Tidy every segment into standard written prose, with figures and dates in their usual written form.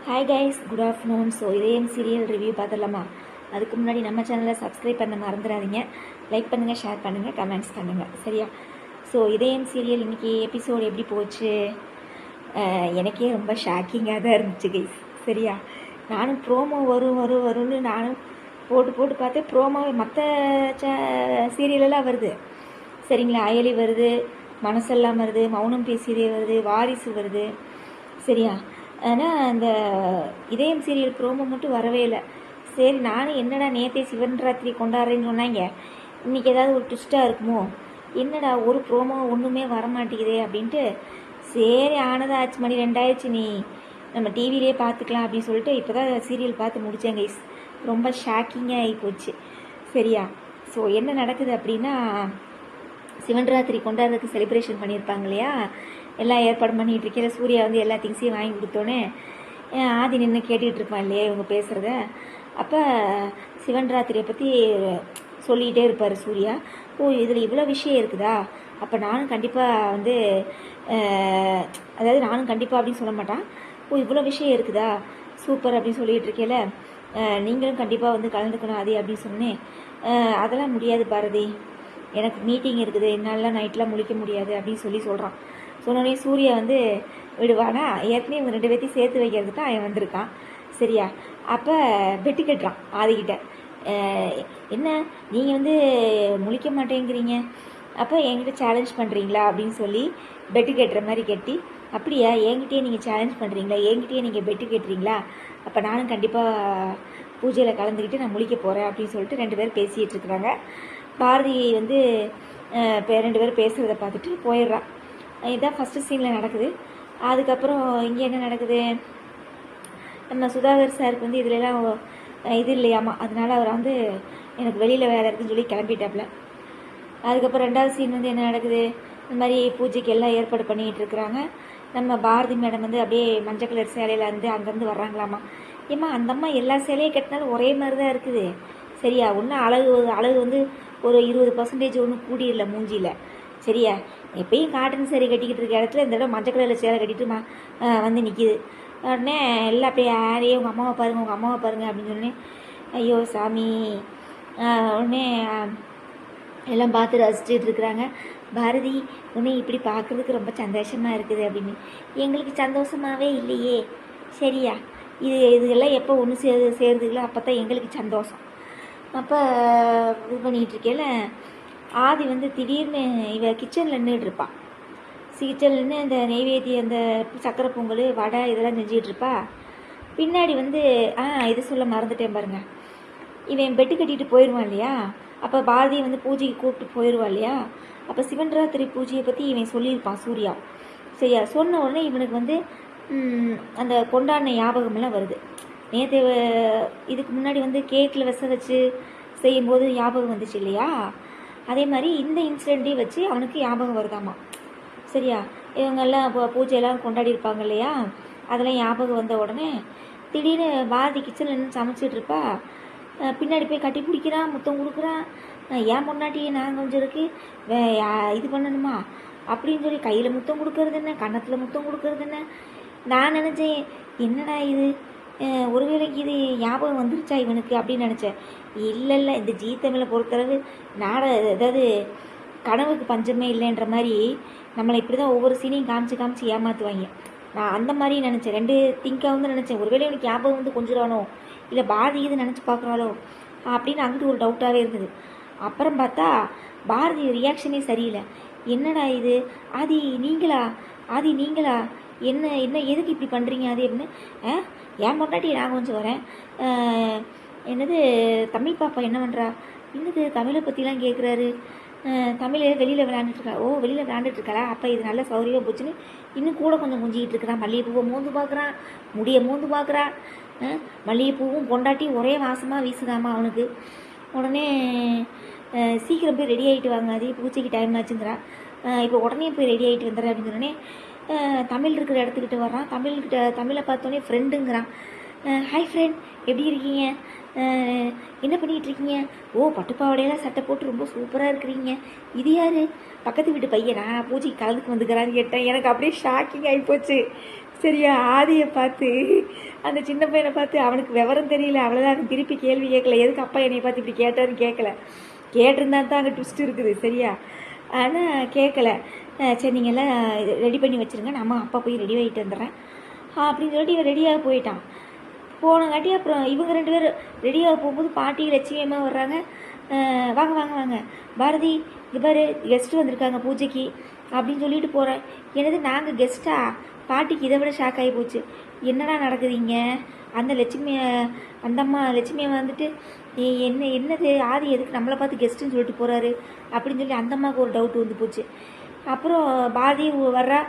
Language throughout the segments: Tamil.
Hi guys, good afternoon. So இதயம் சீரியல் ரிவ்யூ பார்த்துடலாமா? அதுக்கு முன்னாடி நம்ம சேனலை சப்ஸ்கிரைப் பண்ண மறந்துடாதீங்க. லைக் பண்ணுங்கள், ஷேர் பண்ணுங்கள், கமெண்ட்ஸ் பண்ணுங்கள், சரியா? ஸோ இதயம் சீரியல் இன்றைக்கி எபிசோடு எப்படி போச்சு? எனக்கே ரொம்ப ஷாக்கிங்காக தான் இருந்துச்சு கைஸ், சரியா? நானும் ப்ரோமோ வரும்னு நானும் போட்டு பார்த்தேன். ப்ரோமோ மற்ற சீரியலெல்லாம் வருது, சரிங்களா? அயலி வருது, மனசெல்லாம் வருது, மௌனம் பேசியதே வருது, வாரிசு வருது, சரியா? ஆனால் அந்த இதயம் சீரியல் ப்ரோமோ மட்டும் வரவே இல்லை. சரி, நானும் என்னடா நேற்றே சிவன் ராத்திரி கொண்டாடுறேன்னு சொன்னாங்க, இன்றைக்கி ஏதாவது ஒரு ட்விஸ்ட்டாக இருக்குமோ, என்னடா ஒரு ப்ரோமோ ஒன்றுமே வரமாட்டேங்குதே அப்படின்ட்டு, சரி ஆனதா ஆச்சு, மணி 2 நீ நம்ம டிவிலே பார்த்துக்கலாம் அப்படின்னு சொல்லிட்டு இப்போ தான் சீரியல் பார்த்து முடித்தேன் கைஸ். ரொம்ப ஷாக்கிங்காக ஆகி போச்சு, சரியா? ஸோ என்ன நடக்குது அப்படின்னா, சிவன் ராத்திரி கொண்டாடுறதுக்கு செலிப்ரேஷன் பண்ணியிருப்பாங்க இல்லையா, எல்லாம் ஏற்பாடு பண்ணிகிட்டு இருக்கிற சூர்யா வந்து எல்லா திங்ஸையும் வாங்கி கொடுத்தோன்னே ஆதி நின்று கேட்டுக்கிட்டு இருப்பான் இல்லையா இவங்க பேசுகிறத. அப்போ சிவன் ராத்திரியை பற்றி சொல்லிகிட்டே இருப்பார் சூர்யா. ஓ, இதில் இவ்வளோ விஷயம் இருக்குதா, அப்போ நானும் கண்டிப்பாக வந்து அதாவது நானும் கண்டிப்பாக அப்படின்னு சொல்ல மாட்டான். ஓ, இவ்வளோ விஷயம் இருக்குதா, சூப்பர் அப்படின்னு சொல்லிகிட்டு இருக்கேல, நீங்களும் கண்டிப்பாக வந்து கலந்துக்கணும் ஆதி அப்படின்னு சொன்னேன். அதெல்லாம் முடியாது பாரதி, எனக்கு மீட்டிங் இருக்குது, என்னாலலாம் நைட்லாம் முழிக்க முடியாது அப்படின்னு சொல்கிறான். சொன்னோடனே சூர்யா வந்து விடுவானா, ஏற்கனவே இவங்க 2 பேர்த்தையும் சேர்த்து வைக்கிறதுக்கு தான் அவன் வந்திருக்கான், சரியா? அப்போ பெட்டு கட்டுறான் ஆதிக்கிட்ட. என்ன நீங்கள் வந்து முழிக்க மாட்டேங்கிறீங்க, அப்போ என்கிட்ட சேலஞ்ச் பண்ணுறீங்களா அப்படின்னு சொல்லி பெட்டு கட்டுற மாதிரி கட்டி, அப்படியா என்கிட்டயே நீங்கள் சேலஞ்ச் பண்ணுறீங்களா, என்கிட்டயே நீங்கள் பெட்டு கட்டுறீங்களா, அப்போ நானும் கண்டிப்பாக பூஜையில் கலந்துக்கிட்டு நான் முழிக்க போகிறேன் அப்படின்னு சொல்லிட்டு 2 பேர் பேசிகிட்டு இருக்கிறாங்க. பாரதி வந்து இப்போ 2 பேரும் பேசுகிறத பார்த்துட்டு போயிடுறான். இதுதான் ஃபஸ்ட்டு சீனில் நடக்குது. அதுக்கப்புறம் இங்கே என்ன நடக்குது, நம்ம சுதாகர் சாருக்கு வந்து இதுலலாம் இது இல்லையாமா, அதனால அவர் வந்து எனக்கு வெளியில் வேலை இருக்குன்னு சொல்லி கிளம்பிட்டாப்புல. அதுக்கப்புறம் 2வது சீன் வந்து என்ன நடக்குது, இந்த மாதிரி பூஜைக்கு எல்லாம் ஏற்பாடு பண்ணிகிட்டு இருக்கிறாங்க. நம்ம பாரதி மேடம் வந்து அப்படியே மஞ்சள் கலர் சேலையில் வந்து அங்கேருந்து வர்றாங்களாமா. ஏம்மா, அந்தம்மா எல்லா சேலையும் கட்டினாலும் ஒரே மாதிரி தான் இருக்குது, சரியா? ஒன்றும் அழகு வந்து ஒரு 20% ஒன்றும் கூடியில்லை மூஞ்சியில், சரியா? எப்பயும் காட்டன் சேரீ கட்டிக்கிட்டு இருக்க இடத்துல இந்த இடம் மஞ்சள் கலரில் சேலை கட்டிட்டு வந்து நிற்கிது. உடனே எல்லாம் அப்படியே யாரையே உங்கள் அம்மாவை பாருங்கள் அப்படின்னு சொன்னேன். ஐயோ சாமி. உடனே எல்லாம் பார்த்து ரசிச்சுட்டு இருக்கிறாங்க. பாரதி, உன்னை இப்படி பார்க்குறதுக்கு ரொம்ப சந்தோஷமாக இருக்குது அப்படின்னு. எங்களுக்கு சந்தோஷமாகவே இல்லையே, சரியா? இதுகெல்லாம் எப்போ ஒன்று சேருதுங்களோ அப்போ தான் எங்களுக்கு சந்தோஷம். அப்போ இது பண்ணிகிட்டு இருக்கேல, ஆதி வந்து திடீர்னு இவ கிச்சனில் நின்றுட்டு இருப்பாள். கிச்சனில் நின்று அந்த நெய்வேத்தியம், அந்த சக்கரை பொங்கல், வடை இதெல்லாம் செஞ்சிகிட்ருப்பா. பின்னாடி வந்து இது சொல்ல மறந்துட்டேன் பாருங்க, இவன் பெட்டு கட்டிட்டு போயிடுவான் இல்லையா, அப்போ பாரதியை வந்து பூஜைக்கு கூப்பிட்டு போயிடுவான் இல்லையா, அப்போ சிவன் ராத்திரி பூஜையை பற்றி இவன் சொல்லியிருப்பான் சூர்யா, சரியா? சொன்ன உடனே இவனுக்கு வந்து அந்த கொண்டாடின ஞாபகமெல்லாம் வருது. நேற்று இதுக்கு முன்னாடி வந்து கேக்கில் வச்சு செய்யும்போது ஞாபகம் வந்துச்சு இல்லையா, அதே மாதிரி இந்த இன்சிடெண்ட்டையும் வச்சு அவனுக்கு ஞாபகம் வருதாமா, சரியா? இவங்கெல்லாம் இப்போ பூஜையெல்லாம் கொண்டாடி இருப்பாங்க இல்லையா, அதெல்லாம் ஞாபகம் வந்த உடனே திடீர்னு பாரதி கிச்சனில் நின்று சமைச்சிட்டு இருப்பா. பின்னாடி போய் கட்டி பிடிக்கிறான், முத்தம் கொடுக்குறான். ஏன் பொண்டாட்டியை நான் கொஞ்சம் இருக்கு இது பண்ணணுமா அப்படின்னு சொல்லி கையில் முத்தம் கொடுக்கறது என்ன, கன்னத்தில் முத்தம் கொடுக்கறது என்ன. நான் நினச்சேன், என்னடா இது, ஒருவேளைக்கு இது ஞாபகம் வந்துருச்சா இவனுக்கு அப்படின்னு நினச்சேன். இல்லை, இந்த ஜீ தமிழை பொறுத்தளவு அதாவது கனவுக்கு பஞ்சமே இல்லைன்ற மாதிரி நம்மளை இப்படி தான் ஒவ்வொரு சீனையும் காமிச்சு ஏமாற்றுவாங்க. நான் அந்த மாதிரி நினச்சேன், 2 திங்காக வந்து நினச்சேன். ஒருவேளை இவனுக்கு ஞாபகம் வந்து கொஞ்சிடானோ, இல்லை பாரதி இது நினச்சி பார்க்குறாளோ அப்படின்னு அங்கிட்டு ஒரு டவுட்டாகவே இருந்தது. அப்புறம் பார்த்தா பாரதி ரியாக்ஷனே சரியில்லை. என்னடா இது, ஆதி நீங்களா, என்ன எதுக்கு இப்படி பண்ணுறீங்க அது அப்படின்னு. ஏன் பொண்டாட்டி நான் கொஞ்சம் வரேன், என்னது தமிழ் பாப்பா என்ன பண்ணுறா, என்னது தமிழை பற்றிலாம் கேட்குறாரு, தமிழை வெளியில் விளையாண்டுட்டுருக்கா, ஓ வெளியில் விளையாண்டுட்டுருக்காளா, அப்போ இது நல்ல சௌகரியமாக போச்சுன்னு இன்னும் கூட கொஞ்சம் குஞ்சிக்கிட்டு இருக்கிறான். மல்லிகைப்பூவை மோந்து பார்க்குறான், முடியை மோந்து பார்க்குறான். மல்லிகைப்பூவும் பொண்டாட்டி ஒரே வாசமாக வீசுதாமா அவனுக்கு. உடனே சீக்கிரம் போய் ரெடி ஆகிட்டு வாங்க, அது பூச்சிக்கு டைம் ஆச்சுங்கிறான். இப்போ உடனே போய் ரெடி ஆகிட்டு வந்துடுறேன் அப்படின்னு சொன்னோடனே தமிழ் இருக்கிற இடத்துக்கிட்ட வர்றான். தமிழை பார்த்தோன்னே ஃப்ரெண்டுங்கிறான். ஹாய் ஃப்ரெண்ட், எப்படி இருக்கீங்க, என்ன பண்ணிகிட்டு இருக்கீங்க, ஓ பட்டுப்பாவடையெல்லாம் சட்டை போட்டு ரொம்ப சூப்பராக இருக்கிறீங்க, இது யார், பக்கத்து வீட்டு பையனா பூஜைக்கு கலந்துக்கு வந்துக்கிறான்னு கேட்டேன். எனக்கு அப்படியே ஷாக்கிங் ஆகிப்போச்சு. சரியா, ஆதியை பார்த்து அந்த சின்ன பையனை பார்த்து அவனுக்கு விவரம் தெரியல, அவ்வளோதான். திருப்பி கேள்வி கேட்கல, எதுக்கு அப்பா என்னை பார்த்து இப்படி கேட்டாருன்னு கேட்கல. கேட்டிருந்தா தான் அங்கே ட்விஸ்ட் இருக்குது சரியா. ஆனால் கேட்கல. சரி நீங்கள் எல்லாம் ரெடி பண்ணி வச்சுருங்க, நம்ம அப்பா போய் ரெடி ஆகிட்டு வந்துடுறேன் அப்படின்னு சொல்லிட்டு இவன் ரெடியாக போயிட்டான். போனங்காட்டி அப்புறம் இவங்க 2 பேரும் ரெடியாக போகும்போது பாட்டி லட்சுமி அம்மா வர்றாங்க. வாங்க வாங்க வாங்க பாரதி, இது பாரு கெஸ்ட்டு வந்திருக்காங்க பூஜைக்கு அப்படின்னு சொல்லிட்டு போகிறேன். என்னது நாங்கள் கெஸ்ட்டா? பாட்டிக்கு இதை விட ஷாக் ஆகி போச்சு. என்னடா நடக்குதுங்க? அந்த லட்சுமி அந்த அம்மா லட்சுமியை வந்துட்டு என்னது ஆதி எதுக்கு நம்மளை பார்த்து கெஸ்ட்டுன்னு சொல்லிட்டு போகிறாரு அப்படின்னு சொல்லி அந்த அம்மாவுக்கு ஒரு டவுட் வந்து போச்சு. அப்புறம் பாரதி வர்றா.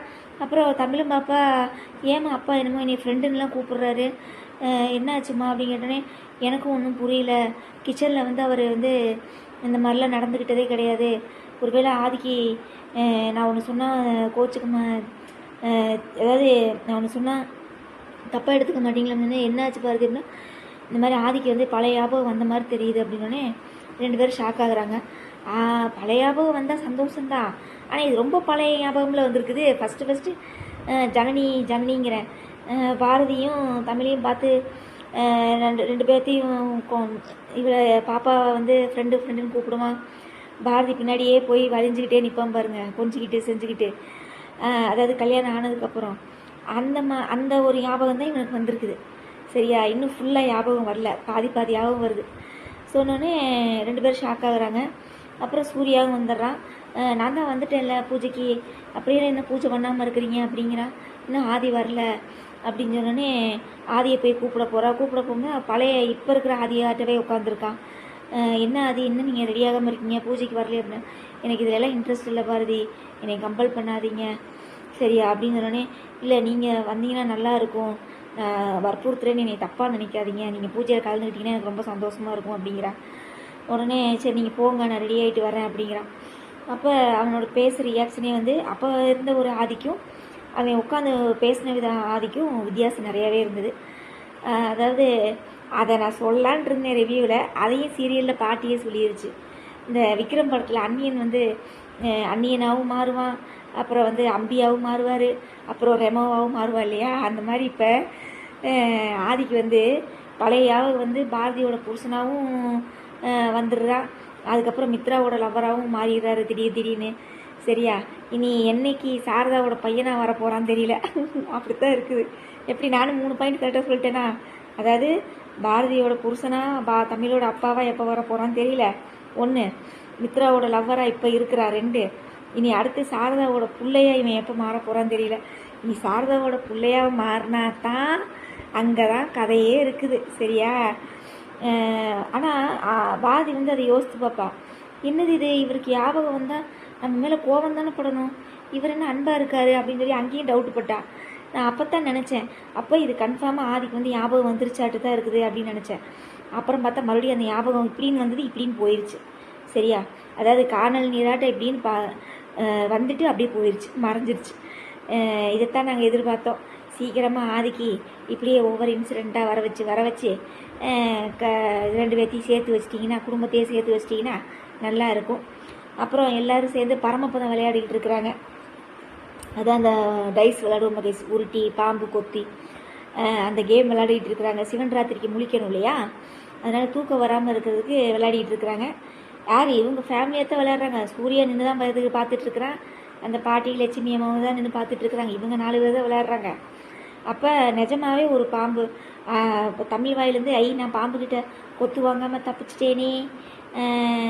அப்புறம் தமிழும் பாப்பா, ஏமா அப்பா என்னமோ என்னை ஃப்ரெண்டுன்னெலாம் கூப்பிட்றாரு, என்ன ஆச்சுமா அப்படின்னு கேட்டோன்னே எனக்கும் ஒன்றும் புரியல. கிச்சனில் வந்து அவர் வந்து இந்த மாதிரிலாம் நடந்துக்கிட்டதே கிடையாது. ஒருவேளை ஆதிக்கு நான் ஒன்று சொன்னால் கோச்சுக்குமா, அதாவது நான் ஒன்று சொன்னால் தப்பாக எடுத்துக்க மாட்டீங்களா? என்ன ஆச்சு பாருங்க அப்படின்னா, இந்த மாதிரி ஆதிக்கு வந்து பழைய ஞாபகம் வந்த மாதிரி தெரியுது அப்படின்னோடனே 2 பேரும் ஷாக் ஆகுறாங்க. பழைய ஞாபகம் வந்தால் சந்தோஷம்தான், ஆனால் இது ரொம்ப பழைய ஞாபகமில் வந்திருக்குது. ஃபஸ்ட்டு ஜனனிங்கிறேன் பாரதியும் தமிழையும் பார்த்து ரெண்டு பேர்த்தையும் இவளை பாப்பாவை வந்து ஃப்ரெண்டுன்னு கூப்பிடுவான். பாரதி பின்னாடியே போய் வலிஞ்சிக்கிட்டே நிற்பான் பாருங்க, கொஞ்சிக்கிட்டு செஞ்சுக்கிட்டு. அதாவது கல்யாணம் ஆனதுக்கப்புறம் அந்த ஒரு ஞாபகம் தான் இவனுக்கு வந்திருக்குது சரியா. இன்னும் ஃபுல்லாக ஞாபகம் வரல, பாதி ஞாபகம் வருது. சொன்னோடனே 2 பேரும் ஷாக் ஆகுறாங்க. அப்புறம் சூர்யாவும் வந்துடுறான். நான் தான் வந்துட்டேன்ல பூஜைக்கு, அப்படியே என்ன பூஜை பண்ணாமல் இருக்கிறீங்க அப்படிங்கிறான். இன்னும் ஆதி வரல அப்படின்னு சொன்னோடனே ஆதியை போய் கூப்பிட போகும்போது பழைய இப்போ இருக்கிற ஆதியாட்டவே உட்காந்துருக்கான். என்ன ஆதி, என்ன நீங்கள் ரெடியாகாமல் இருக்கீங்க, பூஜைக்கு வரலையே அப்படின்னு. எனக்கு இதிலெல்லாம் இன்ட்ரெஸ்ட் இல்லை பாரதி, என்னை கம்பல் பண்ணாதீங்க சரியா அப்படின்னு சொன்னோடனே, இல்லை நீங்கள் வந்தீங்கன்னா நல்லா இருக்கும், வற்புறுத்துறேன்னு என்னை தப்பாக நினைக்காதீங்க, நீங்கள் பூஜையில் கலந்துக்கிட்டிங்கன்னா எனக்கு ரொம்ப சந்தோஷமாக இருக்கும் அப்படிங்கிறான். உடனே சரி நீங்கள் போங்க, நான் ரெடி ஆகிட்டு வரேன் அப்படிங்கிறான். அப்போ அவனோட பேசுகிற ரியாக்ஷனே வந்து அப்போ இருந்த ஒரு ஆதிக்கும் அவன் உட்காந்து பேசின ஆதிக்கும் வித்தியாசம் நிறையாவே இருந்தது. அதாவது அதை நான் சொல்லலான் இருந்தேன் ரிவ்யூவில், அதையும் சீரியலில் பாட்டியே சொல்லிடுச்சு. இந்த விக்ரம் படத்தில் அன்னியன் வந்து அன்னியனாகவும் மாறுவான், அப்புறம் வந்து அம்பியாவும் மாறுவார், அப்புறம் ரெமோவாகவும் மாறுவாள் இல்லையா. அந்த மாதிரி இப்போ ஆதிக்கு வந்து பழையாவும் வந்து பாரதியோட புருஷனாகவும் வந்துடுறான். அதுக்கப்புறம் மித்ராவோட லவ்வராகவும் மாறிடுறாரு திடீர்னு சரியா. இனி என்னைக்கு சாரதாவோட பையனாக வரப்போகிறான்னு தெரியல. அப்படித்தான் இருக்குது. எப்படி நானும் 3 பாயிண்ட் கரெக்டாக சொல்லிட்டேனா, அதாவது பாரதியோட புருஷனா தமிழோட அப்பாவா எப்போ வர போகிறான்னு தெரியல 1, மித்ராவோட லவ்வராக இப்போ இருக்கிறா 2, இனி அடுத்து சாரதாவோட பிள்ளையா இவன் எப்போ மாற போகிறான்னு தெரியல. இனி சாரதாவோட பிள்ளையாக மாறினா தான் அங்கே தான் கதையே இருக்குது சரியா. ஆனால் பாரதி வந்து அதை யோசித்து பார்ப்பா, என்னது இது இவருக்கு ஞாபகம் வந்தால் நம்ம மேலே கோபம் தானே படணும், இவர் என்ன அன்பாக இருக்காரு அப்படின்னு சொல்லி அங்கேயும் டவுட் பட்டா. நான் அப்போ தான் நினச்சேன், அப்போ இது கன்ஃபார்மாக ஆதிக்கு வந்து ஞாபகம் வந்துருச்சாட்டு தான் இருக்குது அப்படின்னு நினச்சேன். அப்புறம் பார்த்தா மறுபடியும் அந்த ஞாபகம் இப்படின்னு வந்தது இப்படின்னு போயிடுச்சு சரியா. அதாவது காணல் நீராட்டம் இப்படின்னு வந்துட்டு அப்படியே போயிடுச்சு, மறைஞ்சிருச்சு. இதைத்தான் நாங்கள் எதிர்பார்த்தோம். சீக்கிரமாக ஆதிக்கு இப்படியே ஒவ்வொரு இன்சிடெண்ட்டாக வர வச்சு 2 பேர்த்தையும் சேர்த்து வச்சிட்டிங்கன்னா, குடும்பத்தையே சேர்த்து வச்சிட்டிங்கன்னா நல்லா இருக்கும். அப்புறம் எல்லோரும் சேர்ந்து பரமப்பதம் விளையாடிக்கிட்டு இருக்கிறாங்க. அதான் அந்த டைஸ் விளையாடுவோம் கைஸ், உருட்டி பாம்பு கொத்தி அந்த கேம் விளையாடிக்கிட்டு இருக்கிறாங்க. சிவன் ராத்திரிக்கு முழிக்கணும் இல்லையா, அதனால் தூக்கம் வராமல் இருக்கிறதுக்கு விளையாடிக்கிட்டு இருக்கிறாங்க. யார் இவங்க ஃபேமிலியாக தான் விளையாடுறாங்க. சூர்யா நின்று தான் பார்த்துட்ருக்குறான், அந்த பாட்டி லட்சுமி அம்மாவும் தான் நின்று பார்த்துட்ருக்குறாங்க. இவங்க 4 பேர் தான் விளையாடுறாங்க. அப்போ நிஜமாகவே ஒரு பாம்பு தமிழ் வாயிலேருந்து நான் பாம்புக்கிட்ட கொத்து வாங்காமல் தப்பிச்சிட்டேனே,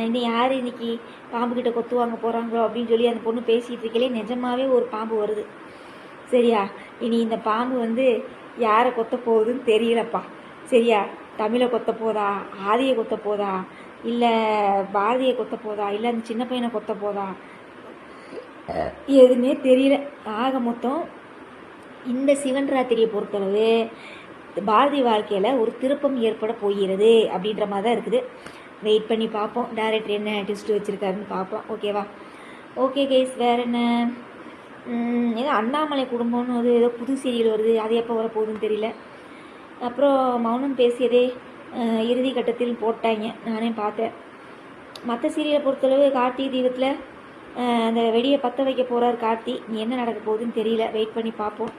இன்னும் யார் இன்னைக்கு பாம்புக்கிட்ட கொத்து வாங்க போகிறாங்களோ அப்படின்னு சொல்லி அந்த பொண்ணு பேசிகிட்டு இருக்கலே, நிஜமாகவே ஒரு பாம்பு வருது சரியா. இனி இந்த பாம்பு வந்து யாரை கொத்த போகுதுன்னு தெரியலப்பா சரியா. தமிழை கொத்த போதா, ஆதியை கொத்த போதா, இல்லை பாரதியை கொத்த போதா, இல்லை அந்த சின்ன பையனை கொத்த போதா, எதுவுமே தெரியல. ஆக மொத்தம் இந்த சிவன் ராத்திரியை பொறுத்தளவு பாரதி வாழ்க்கையில் ஒரு திருப்பம் ஏற்பட போகிறது அப்படின்ற மாதிரி தான் இருக்குது. வெயிட் பண்ணி பார்ப்போம், டைரக்டர் என்ன ட்விஸ்ட் வச்சுருக்காருன்னு பார்ப்போம். ஓகேவா? ஓகே கைஸ், வேறு என்ன? ஏதோ அண்ணாமலை குடும்பம்னு ஏதோ புது சீரியல் வருது, அது எப்போ வர போகுதுன்னு தெரியல. அப்புறம் மௌனம் பேசியதே இறுதி கட்டத்தில் போட்டாங்க, நானே பார்த்தேன். மற்ற சீரியலை பொறுத்தளவு கார்த்திகை தீபத்தில் அந்த வெடியை பற்ற வைக்க போகிறார் கார்த்தி. நீ என்ன நடக்க போகுதுன்னு தெரியல, வெயிட் பண்ணி பார்ப்போம்.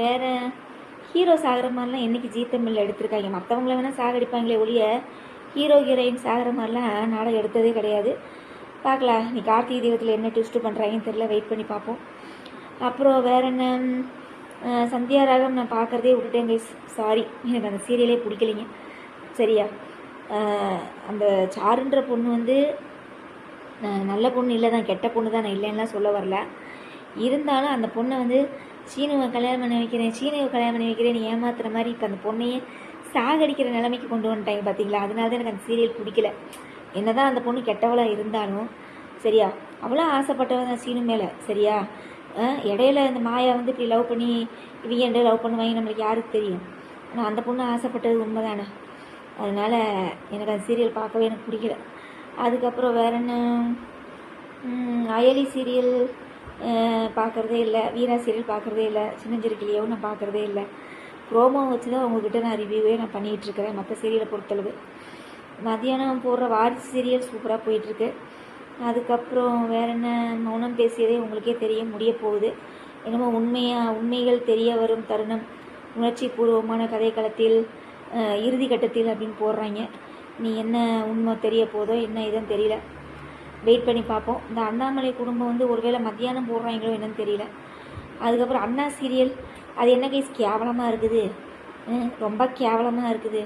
வேறு ஹீரோ சாகிற மாதிரிலாம் என்றைக்கு ஜீ தமிழில் எடுத்திருக்காங்க. மற்றவங்கள வேணால் சாகடிப்பாங்களே ஒழிய ஹீரோ ஹீரோயின் சாகிற மாதிரிலாம் நாடகம் எடுத்ததே கிடையாது. பார்க்கலாம் நீ கார்த்திகை தீபத்தில் என்ன ட்விஸ்ட்டு பண்ணுறாங்கன்னு தெரில, வெயிட் பண்ணி பார்ப்போம். அப்புறம் வேறு என்ன, சந்தியா ராகம் நான் பார்க்குறதே விட்டுட்டேன் கைஸ், சாரி, எனக்கு அந்த சீரியலே பிடிக்கலைங்க. சரியா, அந்த சாருன்ற பொண்ணு வந்து நல்ல பொண்ணு இல்லை தான், கெட்ட பொண்ணு தான், நான் இல்லைன்னா சொல்ல வரல. இருந்தாலும் அந்த பொண்ணை வந்து சீனுவை கல்யாணம் பண்ணி வைக்கிறேன், சீனுவை கல்யாணம் பண்ணி வைக்கிறேன், நீ ஏமாத்துற மாதிரி இப்போ அந்த பொண்ணையே சாகடிக்கிற நிலைமைக்கு கொண்டு வந்துட்டாங்க பார்த்தீங்களா. அதனால தான் எனக்கு அந்த சீரியல் பிடிக்கல. என்னதான் அந்த பொண்ணு கெட்டவளாக இருந்தாலும் சரியா, அவ்வளோ ஆசைப்பட்டவன் தான் சீனு மேலே. சரியா, இடையில இந்த மாயா வந்து இப்படி லவ் பண்ணி இவங்க லவ் பண்ணுவாங்க நம்மளுக்கு யாருக்கு தெரியும். ஆனால் அந்த பொண்ணு ஆசைப்பட்டது உண்மை தானே. அதனால் எனக்கு அந்த சீரியல் பார்க்கவே எனக்கு பிடிக்கல. அதுக்கப்புறம் வேற என்ன, அயலி சீரியல் பார்க்குறதே இல்லை, வீரா சீரியல் பார்க்குறதே இல்லை, சின்னஞ்சிறுக்கிளியாவும் நான் பார்க்குறதே இல்லை. ப்ரோமோ வச்சு தான் உங்ககிட்ட நான் ரிவ்யூவே நான் பண்ணிகிட்ருக்கிறேன். மற்ற சீரியலை பொறுத்தளவு மதியானம் போடுற வாரிசு சீரியல் சூப்பராக போயிட்டுருக்கு. அதுக்கப்புறம் வேற என்ன, மௌனம் பேசியதே உங்களுக்கே தெரிய முடிய போகுது. என்னமோ உண்மைகள் தெரிய வரும் தருணம், உணர்ச்சி பூர்வமான கதைக்களத்தில் இறுதி கட்டத்தில் அப்படின்னு போடுறாங்க. நீ என்ன உண்மை தெரிய போதோ என்ன இதுன்னு தெரியல, வெயிட் பண்ணி பார்ப்போம். இந்த அண்ணாமலை குடும்பம் வந்து ஒருவேளை மத்தியானம் போடுறாங்களோ என்னன்னு தெரியல. அதுக்கப்புறம் அண்ணா சீரியல், அது என்ன கேஸ் கேவலமாக இருக்குது, ரொம்ப கேவலமாக இருக்குது.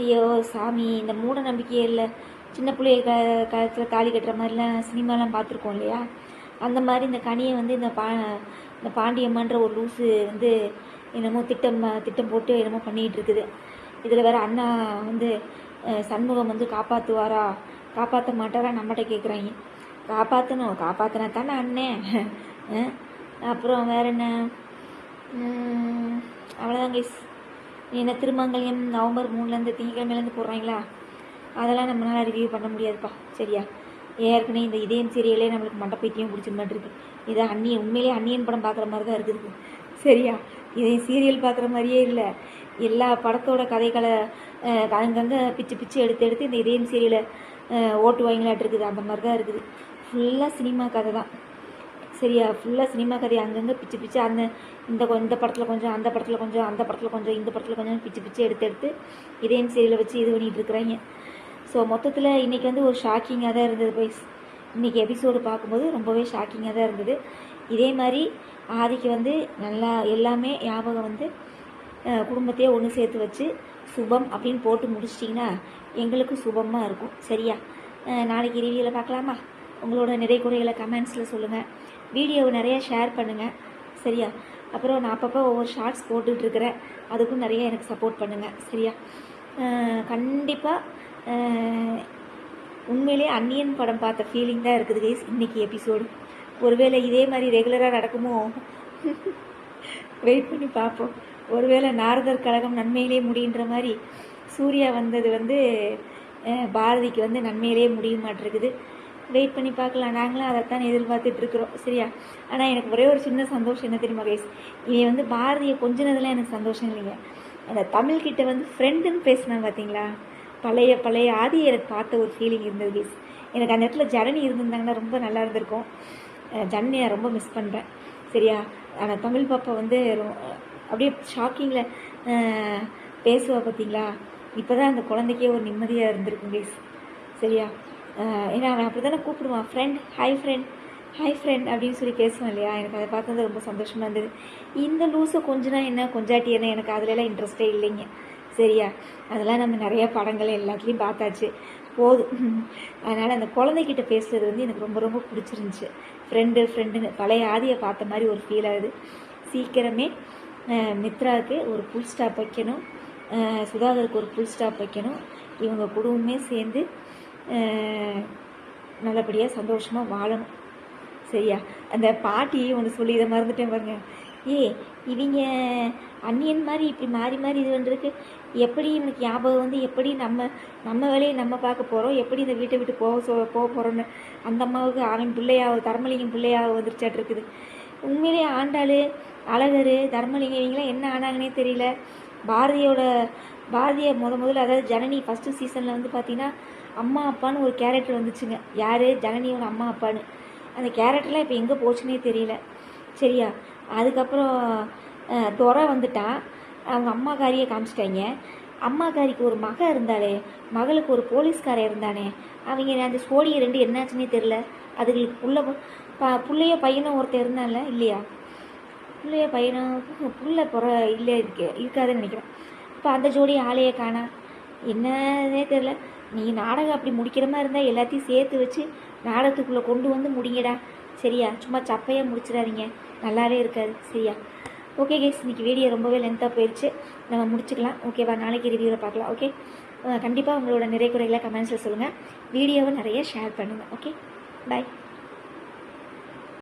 ஐயோ சாமி, இந்த மூட நம்பிக்கையே இல்லை. சின்ன பிள்ளைய காலத்தில் தாலி கட்டுற மாதிரிலாம் சினிமாலாம் பார்த்துருக்கோம் இல்லையா, அந்த மாதிரி இந்த கனியை வந்து இந்த பாண்டியம்மான்ற ஒரு லூஸு வந்து என்னமோ திட்டம் போட்டு என்னமோ பண்ணிகிட்டு இருக்குது. இதில் வேறு அண்ணா வந்து சண்முகம் வந்து காப்பாற்றுவாரா காப்பாற்ற மாட்டாரா நம்மகிட்ட கேட்குறாங்க. காப்பாற்றினா தானே அண்ணன். அப்புறம் வேறு என்ன, அவ்வளோதான் கைஸ். என்ன திருமங்கல்யம் நவம்பர் 3 திங்கக்கிழமையிலேருந்து போடுறாங்களா, அதெல்லாம் நம்மளால் ரிவ்யூ பண்ண முடியாதுப்பா. சரியா, ஏற்கனவே இந்த இதயம் சீரியலே நம்மளுக்கு மண்டப்பைத்தியம் பிடிச்ச மாதிரி இருக்குது. இதை உண்மையிலே அந்நியன் படம் பார்க்குற மாதிரி தான் இருக்குது. சரியா, இதை சீரியல் பார்க்குற மாதிரியே இல்லை. எல்லா படத்தோட கதைகளை அங்கங்கே பிச்சு எடுத்து இந்த இதயம் சீரியலை ஓட்டு வாங்கலாட்டு இருக்குது. அந்த மாதிரி தான் இருக்குது. ஃபுல்லாக சினிமா கதை தான். சரியா, ஃபுல்லாக சினிமா கதை அங்கங்கே பிச்சு இந்த படத்தில் கொஞ்சம், அந்த படத்தில் கொஞ்சம், அந்த படத்தில் கொஞ்சம், இந்த படத்தில் கொஞ்சம் பிச்சு எடுத்து இதயம் சீரியலை வச்சு இது பண்ணிகிட்டு இருக்கிறாங்க. ஸோ மொத்தத்தில் இன்றைக்கி வந்து ஒரு ஷாக்கிங்காக தான் இருந்தது பைஸ். இன்றைக்கி எபிசோடு பார்க்கும்போது ரொம்பவே ஷாக்கிங்காக தான் இருந்தது. இதே மாதிரி ஆதிக்கு வந்து நல்லா எல்லாமே ஞாபகம் வந்து குடும்பத்தையே ஒன்று சேர்த்து வச்சு சுபம் அப்படின்னு போட்டு முடிச்சிட்டிங்கன்னா எங்களுக்கு சுபமாக இருக்கும். சரியா, நாளைக்கு ரிவ்யூவில் பார்க்கலாமா? உங்களோட நிறை குறைகளை கமெண்ட்ஸில் சொல்லுங்கள். வீடியோவை நிறையா ஷேர் பண்ணுங்கள். சரியா, அப்புறம் நான் அப்பப்போ ஒவ்வொரு ஷார்ட்ஸ் போட்டுட்ருக்கிறேன், அதுக்கும் நிறைய எனக்கு சப்போர்ட் பண்ணுங்கள். சரியா, கண்டிப்பாக உண்மையிலே அந்நியன் படம் பார்த்த ஃபீலிங் தான் இருக்குது கைஸ் இன்றைக்கி எபிசோடு. ஒருவேளை இதே மாதிரி ரெகுலராக நடக்குமோ, வெயிட் பண்ணி பார்ப்போம். ஒருவேளை நாரதர் கழகம் நன்மையிலே முடிகின்ற மாதிரி சூர்யா வந்தது வந்து பாரதிக்கு வந்து நன்மையிலே முடிய மாட்டிருக்குது. வெயிட் பண்ணி பார்க்கலாம். நாங்களும் அதைத்தான் எதிர்பார்த்துட்ருக்குறோம். சரியா, ஆனால் எனக்கு ஒரே ஒரு சின்ன சந்தோஷம் என்ன தெரியுமா கைஸ், இவன் வந்து பாரதியை கொஞ்சினதெல்லாம் எனக்கு சந்தோஷம் இல்லைங்க. அந்த தமிழ்கிட்ட வந்து ஃப்ரெண்டுன்னு பேசினேன் பார்த்தீங்களா, பழைய ஆதியை எனக்கு பார்த்த ஒரு ஃபீலிங் இருந்தது கைஸ். எனக்கு அந்த இடத்துல ஜனனி இருந்திருந்தாங்கன்னா ரொம்ப நல்லா இருந்திருக்கும். ஜனனியை ரொம்ப மிஸ் பண்ணுறேன். சரியா, ஆனால் தமிழ் பாப்பா வந்து அப்படியே ஷாக்கிங்கில் பேசுவா பார்த்தீங்களா. இப்போ தான் அந்த குழந்தைக்கே ஒரு நிம்மதியாக இருந்திருக்கும் கைஸ். சரியா, ஏன்னா அவன் அப்படி தானே கூப்பிடுவான், ஹாய் ஃப்ரெண்ட் அப்படின்னு சொல்லி பேசுவான் இல்லையா. எனக்கு அதை பார்த்தது ரொம்ப சந்தோஷமாக இருந்தது. இந்த லூஸை கொஞ்சம்னா என்ன கொஞ்சாட்டி என்ன, எனக்கு அதிலெல்லாம் இன்ட்ரெஸ்டே இல்லைங்க. சரியா, அதெல்லாம் நம்ம நிறையா படங்கள் எல்லாத்துலேயும் பார்த்தாச்சு, போதும். அதனால் அந்த குழந்தைகிட்ட பேசுகிறது வந்து எனக்கு ரொம்ப ரொம்ப பிடிச்சிருந்துச்சு. ஃப்ரெண்டுன்னு பழைய ஆதியை பார்த்த மாதிரி ஒரு ஃபீல் ஆகுது. சீக்கிரமே மித்ராவுக்கு ஒரு ஃபுல் ஸ்டாப் வைக்கணும், சுதாகருக்கு ஒரு ஃபுல் ஸ்டாப் வைக்கணும். இவங்க குடும்பமே சேர்ந்து நல்லபடியாக சந்தோஷமாக வாழணும். சரியா, அந்த பாட்டி ஒன்று சொல்லி இதை மறந்துட்டேன் பாருங்க. இவங்க அந்நியன் மாதிரி இப்படி மாறி இது வந்துருக்கு, எப்படி எனக்கு ஞாபகம் வந்து எப்படி நம்ம வேலையை நம்ம பார்க்க போகிறோம், எப்படி இந்த வீட்டை விட்டு போக போகிறோன்னு அந்த அம்மாவுக்கு அவன் பிள்ளையாக தர்மலிங்கம் பிள்ளையாக வந்துருச்சாட்டிருக்குது. உண்மையிலே ஆண்டாள் அழகர் தர்மலிங்கம் இவங்களாம் என்ன ஆனாங்கன்னே தெரியல. பாரதியை முதல்ல அதாவது ஜனனி ஃபஸ்ட்டு சீசனில் வந்து பார்த்திங்கன்னா அம்மா அப்பான்னு ஒரு கேரக்டர் வந்துச்சுங்க. யார், ஜனனியோட அம்மா அப்பான்னு. அந்த கேரக்டர்லாம் இப்போ எங்கே போச்சுன்னே தெரியல. சரியா, அதுக்கப்புறம் துறை வந்துட்டான். அவங்க அம்மாக்காரியை காமிச்சிட்டாங்க. அம்மாக்காரிக்கு ஒரு மக இருந்தாலே, மகளுக்கு ஒரு போலீஸ்காரன் இருந்தானே, அவங்க அந்த சோழியை ரெண்டு என்னாச்சுன்னே தெரில. அதுகளுக்கு புள்ளையோ பையனோ ஒருத்தர் இருந்தான்ல இல்லையா, புள்ளைய பையனோ புள்ள இல்லை இருக்காதுன்னு நினைக்கிறேன். இப்போ அந்த ஜோடி ஆளையே காணா, என்னன்னே தெரில. நீ நாடகம் அப்படி முடிக்கிற மாதிரி இருந்தால் எல்லாத்தையும் சேர்த்து வச்சு நாடகத்துக்குள்ளே கொண்டு வந்து முடிங்கடா, சரியா? சும்மா சப்பையாக முடிச்சிடாதீங்க, நல்லாவே இருக்காது, சரியா? ஓகே கேஸ், இன்றைக்கி வீடியோ ரொம்பவே லென்த்தாக போயிடுச்சு, நம்ம முடிச்சுக்கலாம். ஓகேவா? நாளைக்கு ரிவ்யூவில் பார்க்கலாம். ஓகே, கண்டிப்பாக உங்களோட நிறை குறைகளை கமெண்ட்ஸில் சொல்லுங்கள். வீடியோவை நிறைய ஷேர் பண்ணுங்கள். ஓகே, பாய்.